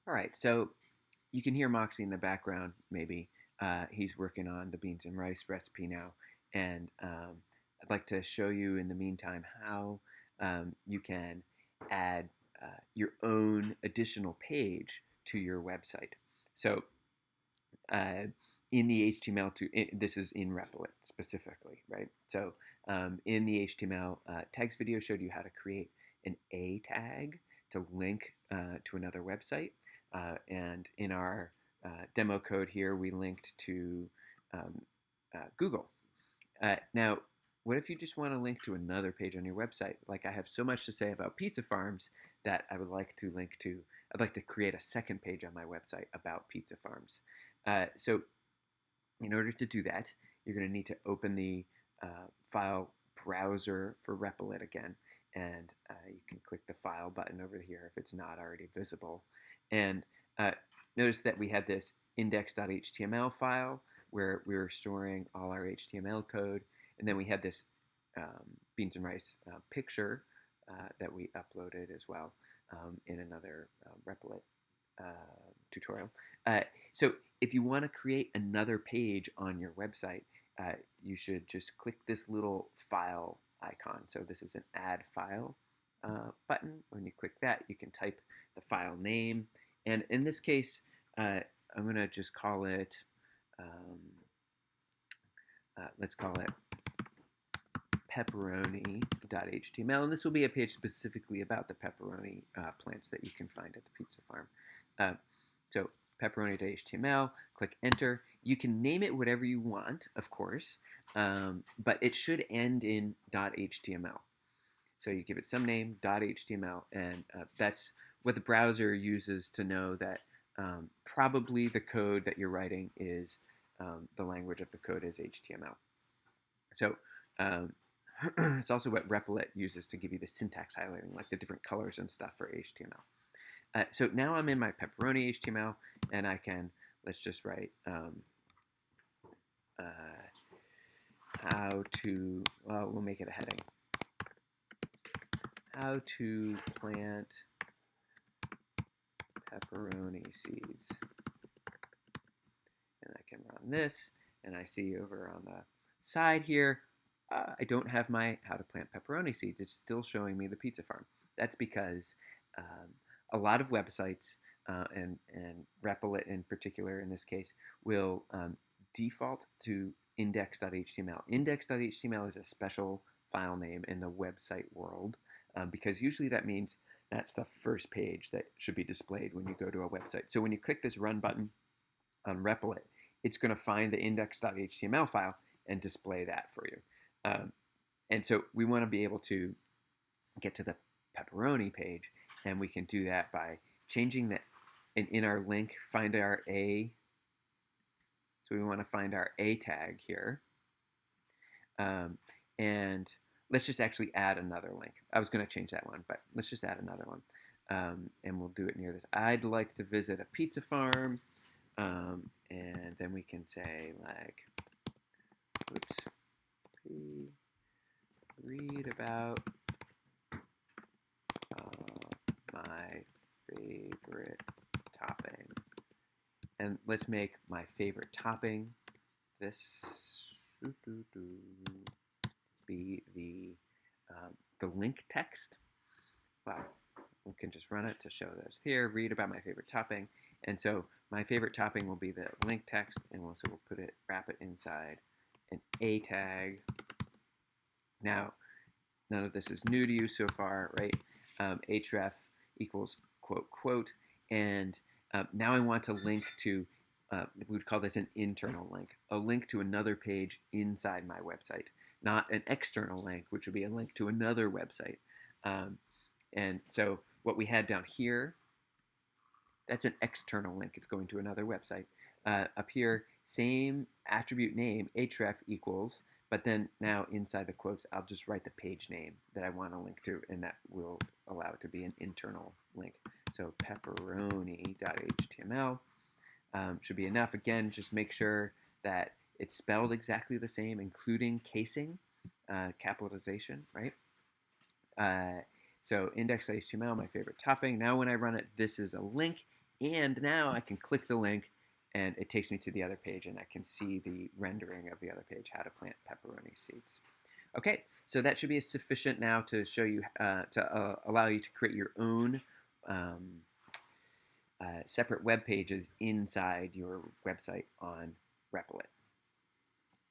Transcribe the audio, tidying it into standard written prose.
All right, so you can hear Moxie in the background, maybe. He's working on the beans and rice recipe now. And I'd like to show you in the meantime how you can add your own additional page to your website. So uh, in the HTML, this is in Repl.it specifically, right? So in the HTML, tags video showed you how to create an A tag to link to another website. And in our demo code here, we linked to um, Google. Now, what if you just want to link to another page on your website? Like I have so much to say about pizza farms that I would like to link to. I'd like to create a second page on my website about pizza farms. So in order to do that, you're going to need to open the file browser for Repl.it again. And you can click the file button over here if it's not already visible. And notice that we had this index.html file where we were storing all our HTML code. And then we had this beans and rice picture that we uploaded as well in another Repl.it tutorial. So if you want to create another page on your website, you should just click this little file icon. So this is an add file button. When you click that, you can type the file name. And in this case, I'm going to just call it, let's call it pepperoni.html. And this will be a page specifically about the pepperoni plants that you can find at the pizza farm. So pepperoni.html, click enter. You can name it whatever you want, of course, but it should end in .html. So you give it some name, .html, and that's what the browser uses to know that probably the code that you're writing is, the language of the code is HTML. So it's also what Repl.it uses to give you the syntax highlighting, like the different colors and stuff for HTML. So now I'm in my pepperoni HTML, and I can, let's just write how to, well, we'll make it a heading. How to plant pepperoni seeds. And I can run this, and I see over on the side here, I don't have my how to plant pepperoni seeds. It's still showing me the pizza farm. That's because a lot of websites, and Repl.it in particular in this case, will default to index.html. Index.html is a special file name in the website world because usually that means that's the first page that should be displayed when you go to a website. So when you click this run button on Repl.it, it's going to find the index.html file and display that for you. And so we want to be able to get to the pepperoni page, and we can do that by changing the, in our link, find our A. So we want to find our A tag here. And let's just actually add another link. I was going to change that one, but let's just add another one. And we'll do it near this. I'd like to visit a pizza farm. And then we can say like, oops, read about my favorite topping. And let's make my favorite topping this be the link text. Wow, we can just run it to show this here. Read about my favorite topping, and so my favorite topping will be the link text, and we'll put it, wrap it inside an A tag. Now, none of this is new to you so far, right? href equals quote quote, and now I want to link to, we would call this an internal link, a link to another page inside my website, not an external link, which would be a link to another website. And so what we had down here, that's an external link. It's going to another website. Up here, same attribute name, href equals, but then now inside the quotes, I'll just write the page name that I want to link to, and that will allow it to be an internal link. So pepperoni.html should be enough. Again, just make sure that it's spelled exactly the same, including casing, capitalization, right? So index.html, my favorite topping. Now when I run it, this is a link, And now I can click the link and it takes me to the other page and I can see the rendering of the other page, how to plant pepperoni seeds. Okay, so that should be sufficient now to show you, allow you to create your own um, separate web pages inside your website on Repl.it.